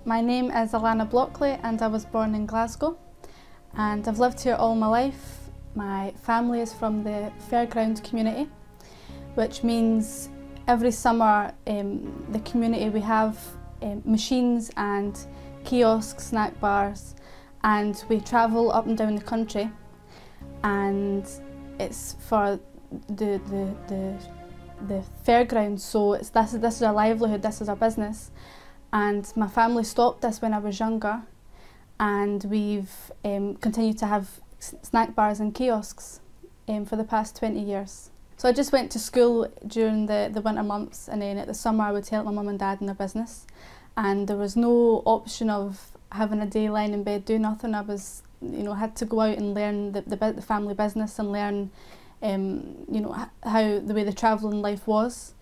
My name is Alana Blockley and I was born in Glasgow, and I've lived here all my life. My family is from the Fairground community, which means every summer the community we have machines and kiosks, snack bars, and we travel up and down the country, and it's for the fairgrounds, so this is our livelihood, this is our business. And my family stopped this when I was younger, and we've continued to have snack bars and kiosks for the past 20 years. So I just went to school during the winter months, and then at the summer I would help my mum and dad in their business, and there was no option of having a day lying in bed doing nothing. I was, had to go out and learn the family business and learn how the way the travelling life was.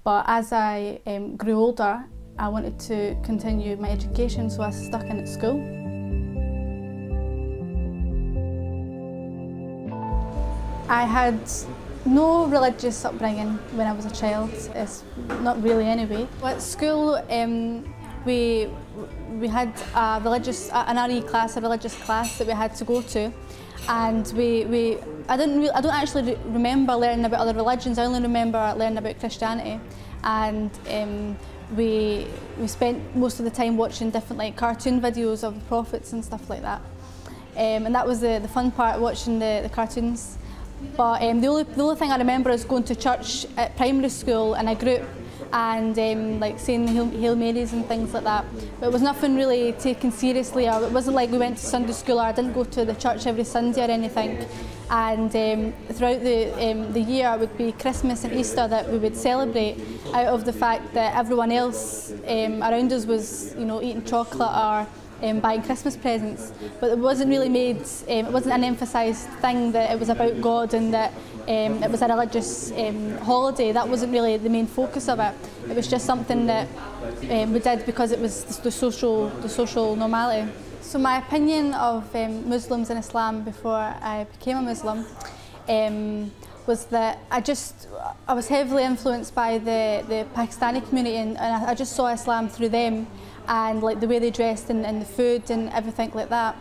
But as I grew older, I wanted to continue my education, so I stuck in at school. I had no religious upbringing when I was a child, it's not really anyway. At school we had an RE class, a religious class that we had to go to, and I don't actually remember learning about other religions. I only remember learning about Christianity, and we spent most of the time watching different cartoon videos of the prophets and stuff like that, and that was the fun part, watching the cartoons. But the only thing I remember is going to church at primary school in a group and saying Hail Marys and things like that. But it was nothing really taken seriously, or it wasn't like we went to Sunday school, or I didn't go to the church every Sunday or anything. And throughout the year it would be Christmas and Easter that we would celebrate, out of the fact that everyone else around us was eating chocolate or buying Christmas presents. But it wasn't really made, it wasn't an emphasised thing that it was about God and that it was a religious holiday. That wasn't really the main focus of it. It was just something that we did because it was the social normality. So my opinion of Muslims and Islam before I became a Muslim was that I was heavily influenced by the Pakistani community, and I just saw Islam through them, and the way they dressed and the food and everything like that.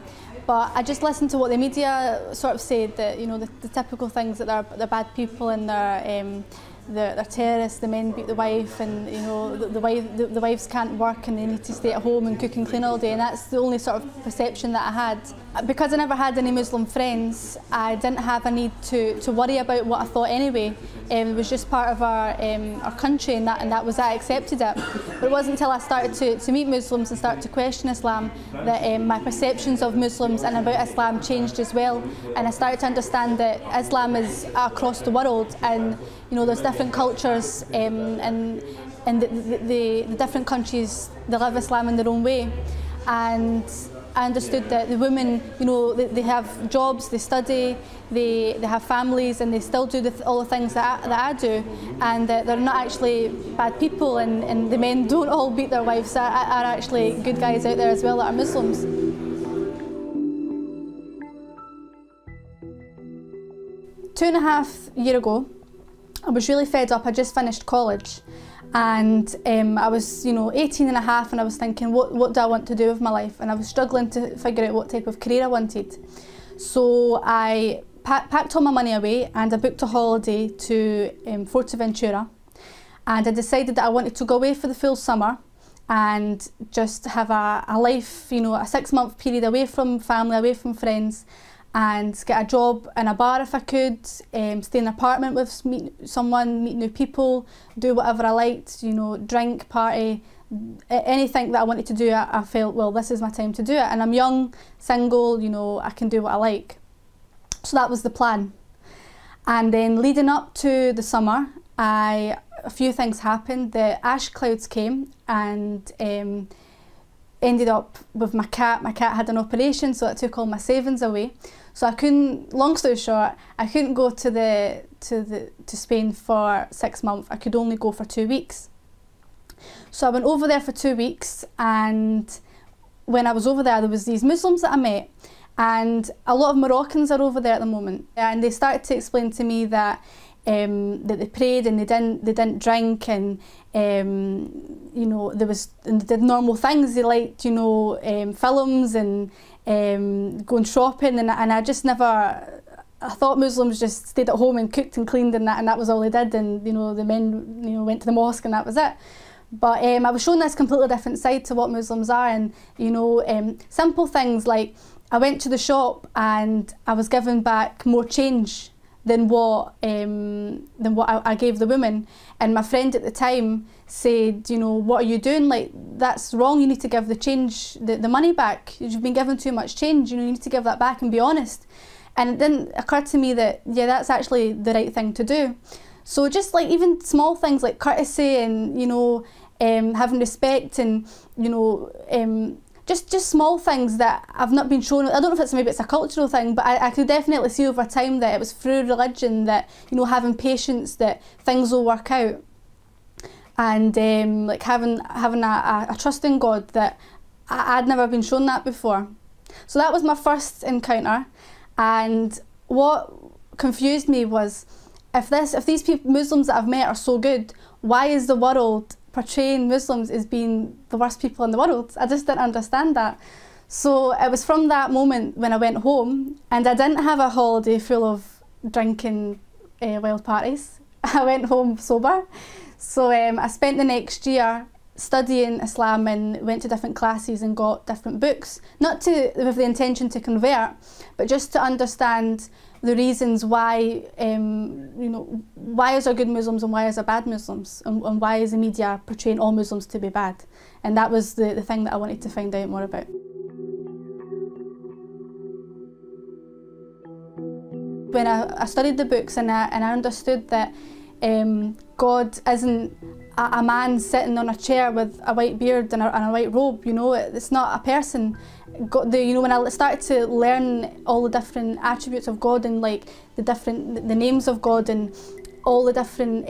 But I just listened to what the media sort of said, that the typical things, that they're bad people and they're terrorists, the men beat the wife, and the wives can't work and they need to stay at home and cook and clean all day, and that's the only sort of perception that I had. Because I never had any Muslim friends, I didn't have a need to worry about what I thought anyway. It was just part of our country, and that was, I accepted it. But it wasn't until I started to meet Muslims and start to question Islam that my perceptions of Muslims and about Islam changed as well, and I started to understand that Islam is across the world, and there's different cultures, and the different countries, they live Islam in their own way. And I understood that the women, they have jobs, they study, they have families, and they still do all the things that I do, and that they're not actually bad people, and the men don't all beat their wives, are actually good guys out there as well that are Muslims. Two and a half years ago, I was really fed up. I just finished college, and I was 18 and a half, and I was thinking, what do I want to do with my life? And I was struggling to figure out what type of career I wanted. So I packed all my money away and I booked a holiday to Fuerteventura, and I decided that I wanted to go away for the full summer and just have a life, a 6-month period away from family, away from friends, and get a job in a bar if I could, stay in an apartment with someone, meet new people, do whatever I liked, drink, party, anything that I wanted to do. I felt, well, this is my time to do it, and I'm young, single, I can do what I like. So that was the plan. And then leading up to the summer, a few things happened. The ash clouds came, and ended up with my cat. My cat had an operation, so it took all my savings away. So I couldn't, long story short, I couldn't go to Spain for 6 months. I could only go for 2 weeks. So I went over there for 2 weeks, and when I was over there was these Muslims that I met, and a lot of Moroccans are over there at the moment, and they started to explain to me that that they prayed and they didn't drink, and you know, and they did normal things. They liked, you know, films and going shopping, and I just never. I thought Muslims just stayed at home and cooked and cleaned, and that was all they did, and you know, the men, you know, went to the mosque and that was it. But I was shown this completely different side to what Muslims are, and you know, simple things like I went to the shop and I was given back more change than what I gave the woman, and my friend at the time said, you know, what are you doing? Like, that's wrong. You need to give the change, the money back. You've been given too much change. You know, you need to give that back and be honest. And it didn't occur to me that, yeah, that's actually the right thing to do. So just like even small things like courtesy and, you know, having respect, and, you know, just small things that I've not been shown. I don't know if maybe it's a cultural thing, but I could definitely see over time that it was through religion that, you know, having patience, that things will work out, and like having a trust in God, that I'd never been shown that before. So that was my first encounter, and what confused me was, if these Muslims that I've met are so good, why is the world portraying Muslims as being the worst people in the world? I just didn't understand that. So it was from that moment when I went home, and I didn't have a holiday full of drinking wild parties. I went home sober. So I spent the next year studying Islam and went to different classes and got different books, not with the intention to convert, but just to understand the reasons why, you know, why is there good Muslims and why is there bad Muslims, and why is the media portraying all Muslims to be bad? And that was the thing that I wanted to find out more about. When I studied the books and I understood that God isn't a man sitting on a chair with a white beard and a white robe, you know, it's not a person. You know, when I started to learn all the different attributes of God, and like the names of God, and all the different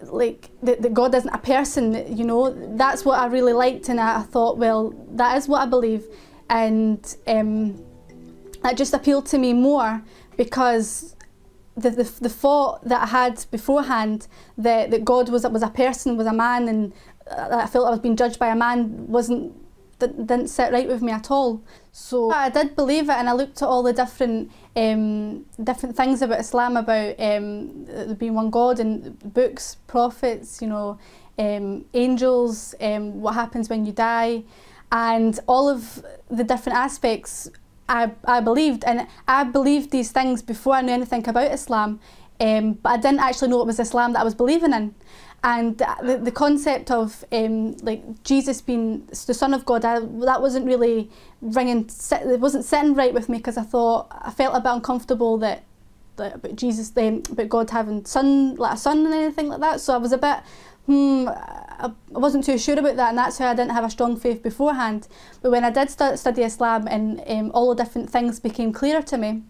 like that God isn't a person, you know, that's what I really liked, and I thought, well, that is what I believe, and that just appealed to me more, because the thought that I had beforehand that God was a person, was a man, and I felt I was being judged by a man, didn't sit right with me at all. So I did believe it, and I looked at all the different things about Islam, about there being one God, and books, prophets, you know, angels, what happens when you die, and all of the different aspects I believed, and I believed these things before I knew anything about Islam, but I didn't actually know it was Islam that I was believing in. And the concept of like Jesus being the Son of God, that wasn't really it wasn't sitting right with me, because I felt a bit uncomfortable that about Jesus, about God having a son and anything like that. So I was a bit, I wasn't too sure about that, and that's why I didn't have a strong faith beforehand. But when I did study Islam, and all the different things became clearer to me,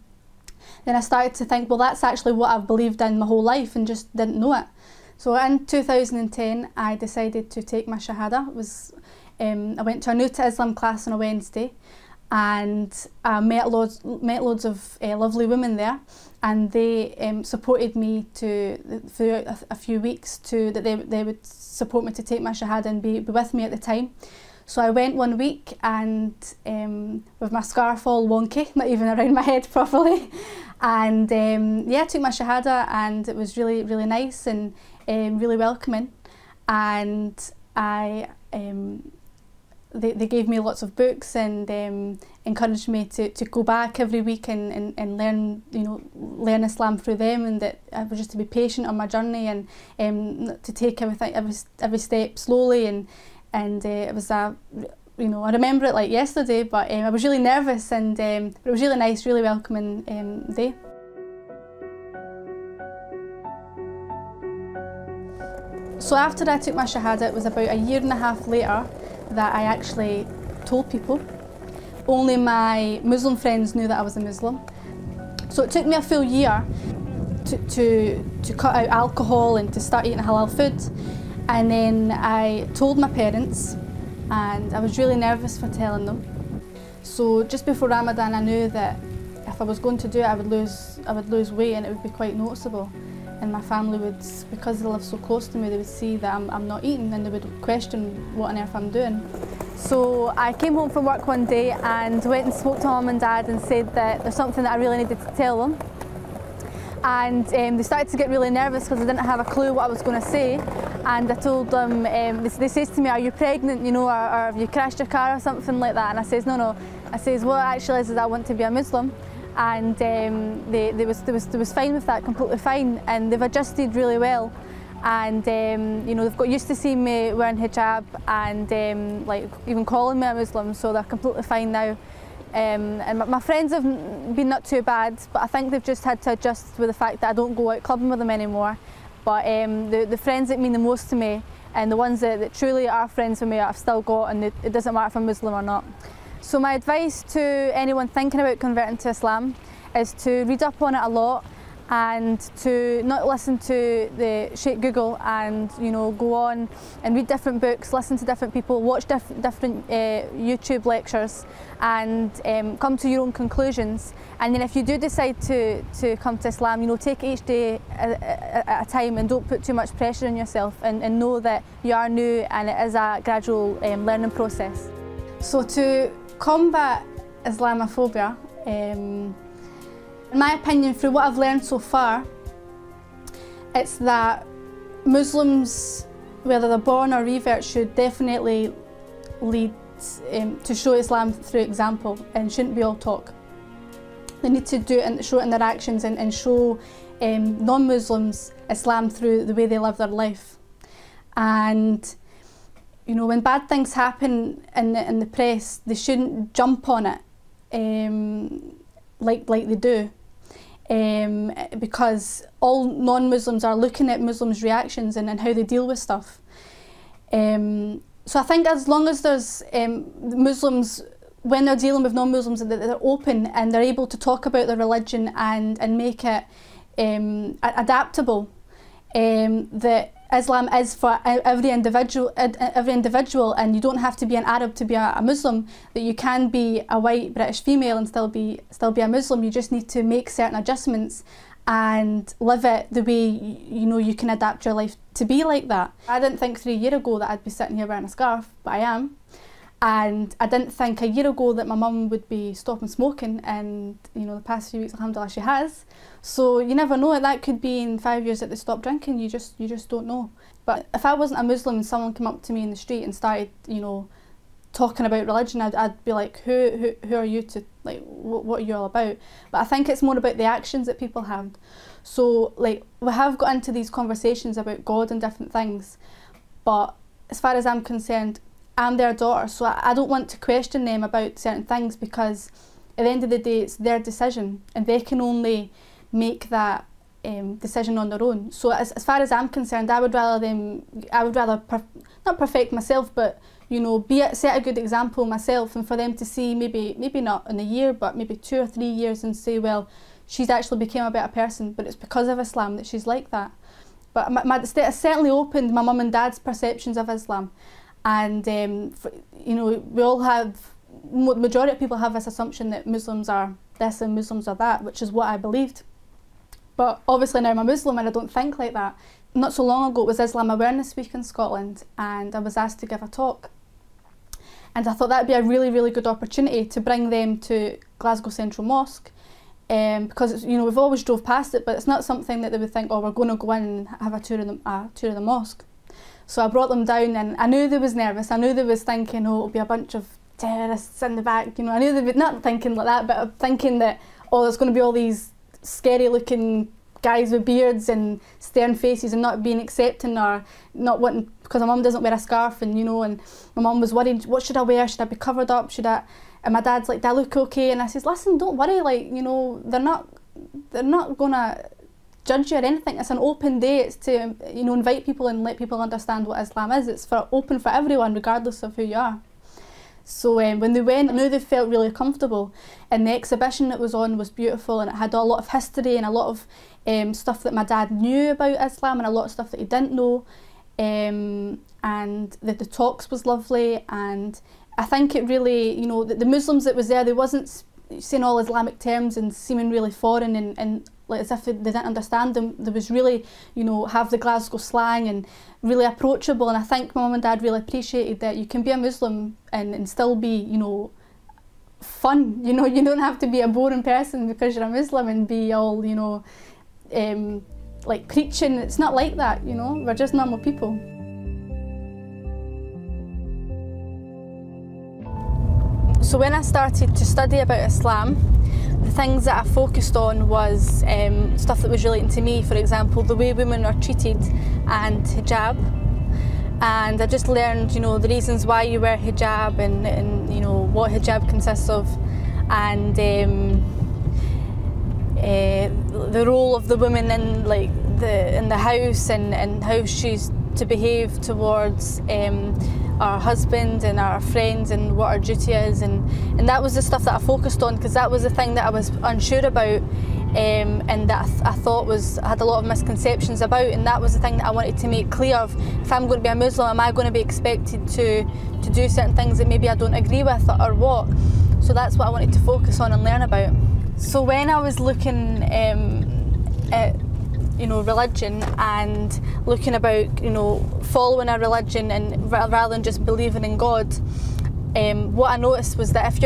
then I started to think, well, that's actually what I've believed in my whole life and just didn't know it. So in 2010, I decided to take my Shahada. I went to a New to Islam class on a Wednesday, and I met loads of lovely women there, and they supported me through a few weeks that they would support me to take my Shahada and be with me at the time. So I went one week, and with my scarf all wonky, not even around my head properly, and yeah, I took my Shahada, and it was really, really nice and really welcoming, and they gave me lots of books and encouraged me to go back every week and learn, you know, learn Islam through them, and that I was just to be patient on my journey, and to take every step slowly, and it was you know, I remember it like yesterday, but I was really nervous, and but it was really nice, really welcoming day. So after I took my Shahada, it was about a year and a half later that I actually told people. Only my Muslim friends knew that I was a Muslim. So it took me a full year to cut out alcohol and to start eating halal food. And then I told my parents, and I was really nervous for telling them. So just before Ramadan, I knew that if I was going to do it, I would lose weight, and it would be quite noticeable. And my family would, because they live so close to me, they would see that I'm not eating, and they would question what on earth I'm doing. So I came home from work one day and went and spoke to Mum and Dad and said that there's something that I really needed to tell them. And they started to get really nervous because I didn't have a clue what I was going to say. And I told them, they says to me, "Are you pregnant, you know, or have you crashed your car or something like that?" And I says, "No." I says, "What actually is I want to be a Muslim." And they was fine with that, completely fine, and they've adjusted really well. And you know, they've got used to seeing me wearing hijab and like even calling me a Muslim, so they're completely fine now. And my friends have been not too bad, but I think they've just had to adjust with the fact that I don't go out clubbing with them anymore. But the friends that mean the most to me, and the ones that truly are friends with me, I've still got, and it doesn't matter if I'm Muslim or not. So my advice to anyone thinking about converting to Islam is to read up on it a lot, and to not listen to the Sheikh Google, and you know, go on and read different books, listen to different people, watch different YouTube lectures, and come to your own conclusions. And then if you do decide to come to Islam, you know, take it each day at a time, and don't put too much pressure on yourself, and know that you are new and it is a gradual learning process. So to combat Islamophobia, in my opinion, through what I've learned so far, it's that Muslims, whether they're born or reverts, should definitely lead to show Islam through example, and shouldn't be all talk. They need to do it and show it in their actions, and show non-Muslims Islam through the way they live their life. And you know, when bad things happen in the press, they shouldn't jump on it like they do. Because all non-Muslims are looking at Muslims' reactions and how they deal with stuff. So I think as long as there's Muslims, when they're dealing with non-Muslims, that they're open and they're able to talk about their religion and make it adaptable, that Islam is for every individual, and you don't have to be an Arab to be a Muslim. That you can be a white British female and still be a Muslim. You just need to make certain adjustments and live it the way you know you can adapt your life to be like that. I didn't think 3 years ago that I'd be sitting here wearing a scarf, but I am. And I didn't think a year ago that my mum would be stopping smoking, and you know, the past few weeks, alhamdulillah, she has. So you never know, that could be in 5 years that they stop drinking. You just don't know. But if I wasn't a Muslim and someone came up to me in the street and started, you know, talking about religion, I'd be like, who are you to, like, what are you all about? But I think it's more about the actions that people have. So like, we have got into these conversations about God and different things, but as far as I'm concerned, I'm their daughter, so I don't want to question them about certain things, because at the end of the day it's their decision and they can only make that decision on their own. So as far as I'm concerned, I would rather not perfect myself, but you know, set a good example myself, and for them to see maybe not in a year, but maybe 2 or 3 years, and say, well, she's actually became a better person, but it's because of Islam that she's like that. But it certainly opened my mum and dad's perceptions of Islam. And you know, we all have, majority of people have this assumption that Muslims are this and Muslims are that, which is what I believed. But obviously now I'm a Muslim and I don't think like that. Not so long ago it was Islam Awareness Week in Scotland, and I was asked to give a talk. And I thought that would be a really, really good opportunity to bring them to Glasgow Central Mosque, because you know, we've always drove past it, but it's not something that they would think, oh, we're going to go in and have a tour of the mosque. So I brought them down, and I knew they was nervous. I knew they was thinking, oh, it'll be a bunch of terrorists in the back. You know, I knew they would, not thinking like that, but thinking that, oh, there's going to be all these scary looking guys with beards and stern faces and not being accepting, or not wanting, because my mum doesn't wear a scarf, and you know, and my mum was worried, what should I wear? Should I be covered up? Should I? And my dad's like, do I look okay? And I says, listen, don't worry, like, you know, they're not gonna judge you or anything. It's an open day. It's to, you know, invite people and let people understand what Islam is. It's open for everyone, regardless of who you are. So when they went, I knew they felt really comfortable, and the exhibition that was on was beautiful, and it had a lot of history and a lot of stuff that my dad knew about Islam, and a lot of stuff that he didn't know, and the talks was lovely. And I think it really, you know, the Muslims that was there, they wasn't saying all Islamic terms and seeming really foreign and like as if they didn't understand them. There was really, you know, have the Glasgow slang and really approachable, and I think my mum and dad really appreciated that you can be a Muslim and still be, you know, fun. You know, you don't have to be a boring person because you're a Muslim and be all, you know, like preaching. It's not like that, you know, we're just normal people. So when I started to study about Islam, the things that I focused on was stuff that was relating to me. For example, the way women are treated and hijab. And I just learned, you know, the reasons why you wear hijab and you know, what hijab consists of, and the role of the woman in like in the house and how she's to behave towards our husband and our friends and what our duty is, and that was the stuff that I focused on because that was the thing that I was unsure about and that I thought I had a lot of misconceptions about, and that was the thing that I wanted to make clear of. If I'm going to be a Muslim, am I going to be expected to do certain things that maybe I don't agree with or what? So that's what I wanted to focus on and learn about. So when I was looking at, you know, religion and looking about, you know, following a religion and rather than just believing in God, what I noticed was that if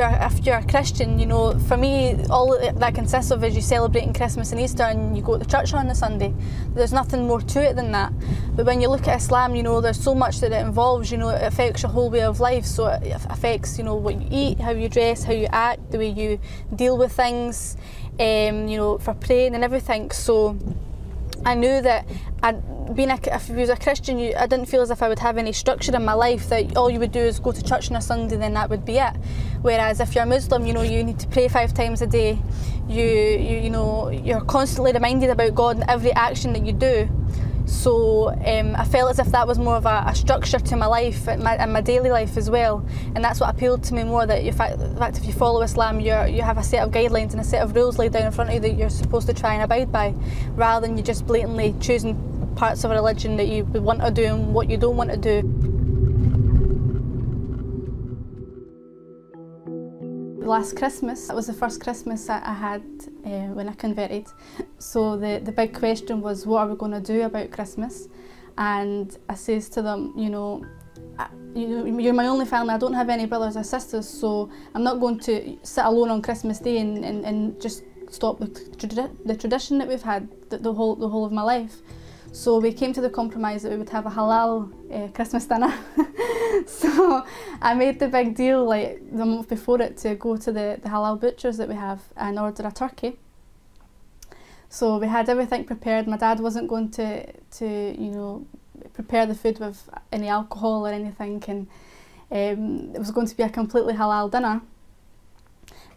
you're a Christian, you know, for me, all that consists of is you celebrating Christmas and Easter and you go to church on the Sunday. There's nothing more to it than that. But when you look at Islam, you know, there's so much that it involves. You know, it affects your whole way of life. So it affects, you know, what you eat, how you dress, how you act, the way you deal with things, you know, for praying and everything. So I knew that if you was a Christian, I didn't feel as if I would have any structure in my life, that all you would do is go to church on a Sunday, then that would be it. Whereas if you're a Muslim, you know, you need to pray 5 times a day. You know, you're constantly reminded about God in every action that you do. So I felt as if that was more of a structure to my life and my daily life as well, and that's what appealed to me more. That in fact if you follow Islam, you have a set of guidelines and a set of rules laid down in front of you that you're supposed to try and abide by, rather than you just blatantly choosing parts of a religion that you want to do and what you don't want to do. Last Christmas, that was the first Christmas that I had when I converted. So the big question was, what are we going to do about Christmas? And I says to them, you know, you're my only family, I don't have any brothers or sisters, so I'm not going to sit alone on Christmas Day and just stop the tradition that we've had the whole of my life. So we came to the compromise that we would have a halal Christmas dinner. So I made the big deal, like the month before it, to go to the halal butchers that we have and order a turkey. So we had everything prepared. My dad wasn't going to you know, prepare the food with any alcohol or anything, and it was going to be a completely halal dinner.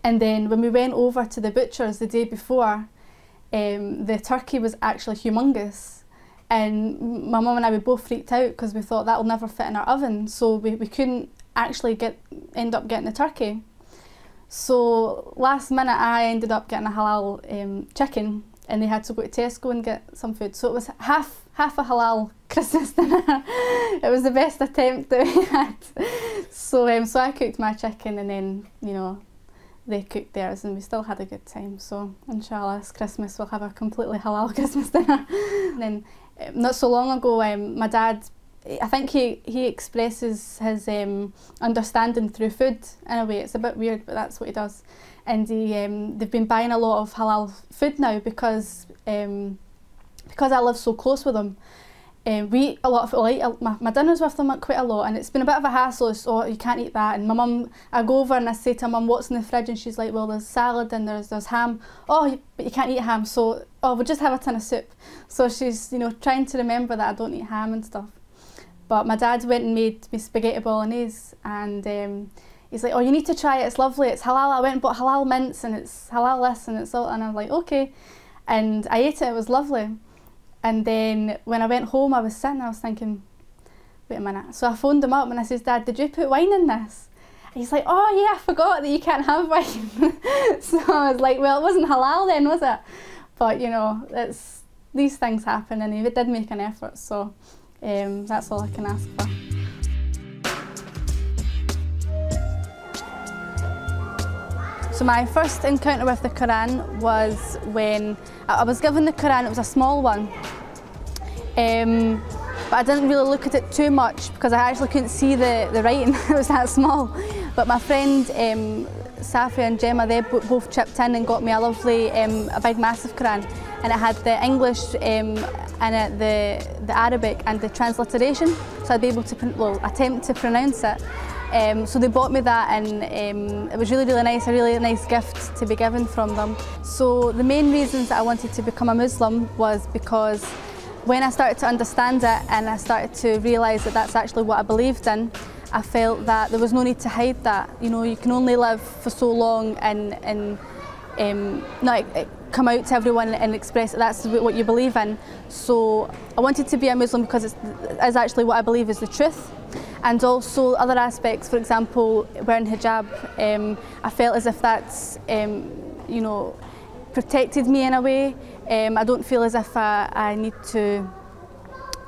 And then when we went over to the butchers the day before, the turkey was actually humongous. And my mum and I, we both freaked out because we thought that'll never fit in our oven, so we couldn't actually end up getting the turkey. So last minute I ended up getting a halal chicken, and they had to go to Tesco and get some food. So it was half a halal Christmas dinner. It was the best attempt that we had. So I cooked my chicken, and then, you know, they cooked theirs, and we still had a good time. So inshallah this Christmas we'll have a completely halal Christmas dinner. And then not so long ago, my dad, I think he expresses his understanding through food in a way. It's a bit weird, but that's what he does. And they've been buying a lot of halal food now because I live so close with them. We eat a lot of, like, my dinners with them quite a lot, and it's been a bit of a hassle. It's, oh, you can't eat that. And my mum, I go over and I say to Mum, what's in the fridge? And she's like, well, there's salad and there's ham. Oh, but you can't eat ham, so we'll just have a tin of soup. So she's, you know, trying to remember that I don't eat ham and stuff. But my dad went and made me spaghetti bolognese, and he's like, oh, you need to try it, it's lovely, it's halal. I went and bought halal mince, and it's halal this, and it's all, and I'm like, okay. And I ate it, it was lovely. And then when I went home, I was sitting, I was thinking, wait a minute. So I phoned him up and I says, Dad, did you put wine in this? And he's like, oh yeah, I forgot that you can't have wine. So I was like, well, it wasn't halal then, was it? But you know, these things happen, and he did make an effort, so that's all I can ask for. So my first encounter with the Quran was when I was given the Quran. It was a small one, but I didn't really look at it too much because I actually couldn't see the writing. It was that small. But my friend Safi and Gemma, they both chipped in and got me a lovely, a big massive Quran, and it had the English in it, the Arabic and the transliteration, so I'd be able to attempt to pronounce it. So they bought me that, and it was really nice, a really nice gift to be given from them. So the main reasons that I wanted to become a Muslim was because when I started to understand it and I started to realise that that's actually what I believed in, I felt that there was no need to hide that. You know, you can only live for so long and not come out to everyone and express that that's what you believe in. So I wanted to be a Muslim because it is actually what I believe is the truth. And also other aspects, for example, wearing hijab, I felt as if that's, you know, protected me in a way. I don't feel as if I need to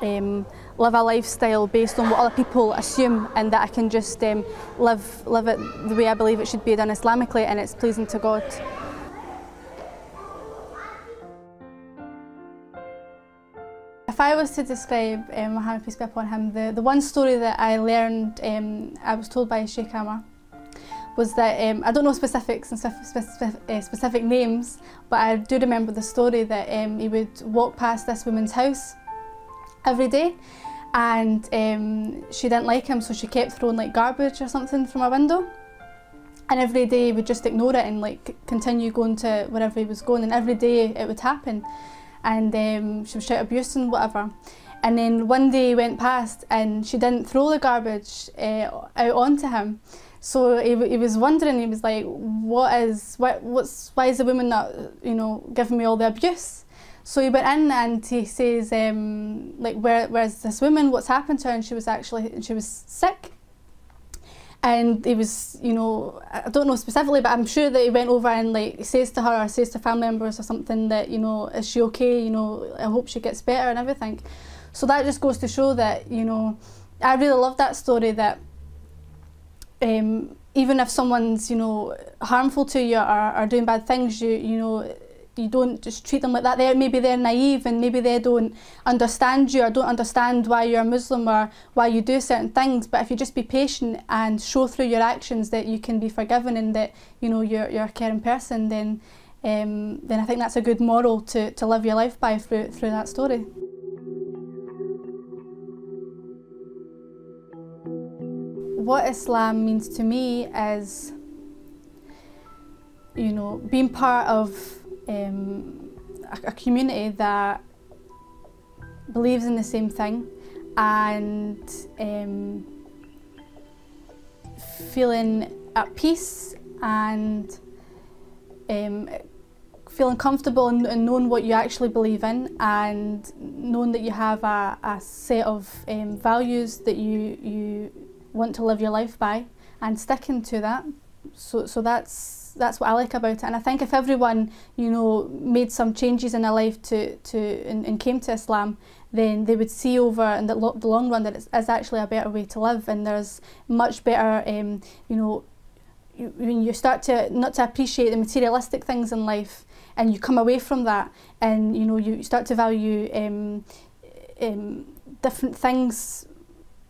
live a lifestyle based on what other people assume, and that I can just live it the way I believe it should be done Islamically, and it's pleasing to God. If I was to describe Muhammad, peace be upon him, the one story that I learned, I was told by Sheikh Amar, was that, I don't know specifics and specific names, but I do remember the story that he would walk past this woman's house every day, and she didn't like him, so she kept throwing like garbage or something from a window, and every day he would just ignore it and like continue going to wherever he was going, and every day it would happen, and she would shout abuse and whatever. And then one day he went past and she didn't throw the garbage out onto him. So he was wondering, he was like, why is the woman not, you know, giving me all the abuse? So he went in and he says, like, where's this woman, what's happened to her? And she was sick. And he was, you know, I don't know specifically, but I'm sure that he went over and like he says to her or says to family members or something that, you know, is she okay? You know, I hope she gets better and everything. So that just goes to show that, you know, I really love that story, that even if someone's, you know, harmful to you or doing bad things, you know, you don't just treat them like that. Maybe they're naive and maybe they don't understand you or don't understand why you're a Muslim or why you do certain things. But if you just be patient and show through your actions that you can be forgiven and that, you know, you're a caring person, then I think that's a good moral to live your life by through that story. What Islam means to me is, you know, being part of a community that believes in the same thing, and feeling at peace and feeling comfortable and knowing what you actually believe in, and knowing that you have a set of values that you want to live your life by and sticking to that. So that's what I like about it, and I think if everyone, you know, made some changes in their life and came to Islam, then they would see over in the long run that it is actually a better way to live, and there's much better, you know, when you start to not to appreciate the materialistic things in life, and you come away from that, and you know, you start to value different things,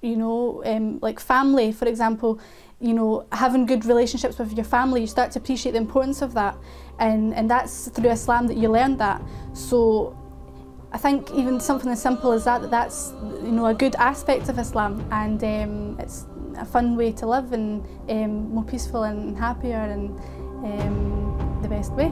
you know, like family, for example. You know, having good relationships with your family, you start to appreciate the importance of that, and that's through Islam that you learn that. So I think even something as simple as that's, you know, a good aspect of Islam, and it's a fun way to live, and more peaceful and happier, and the best way.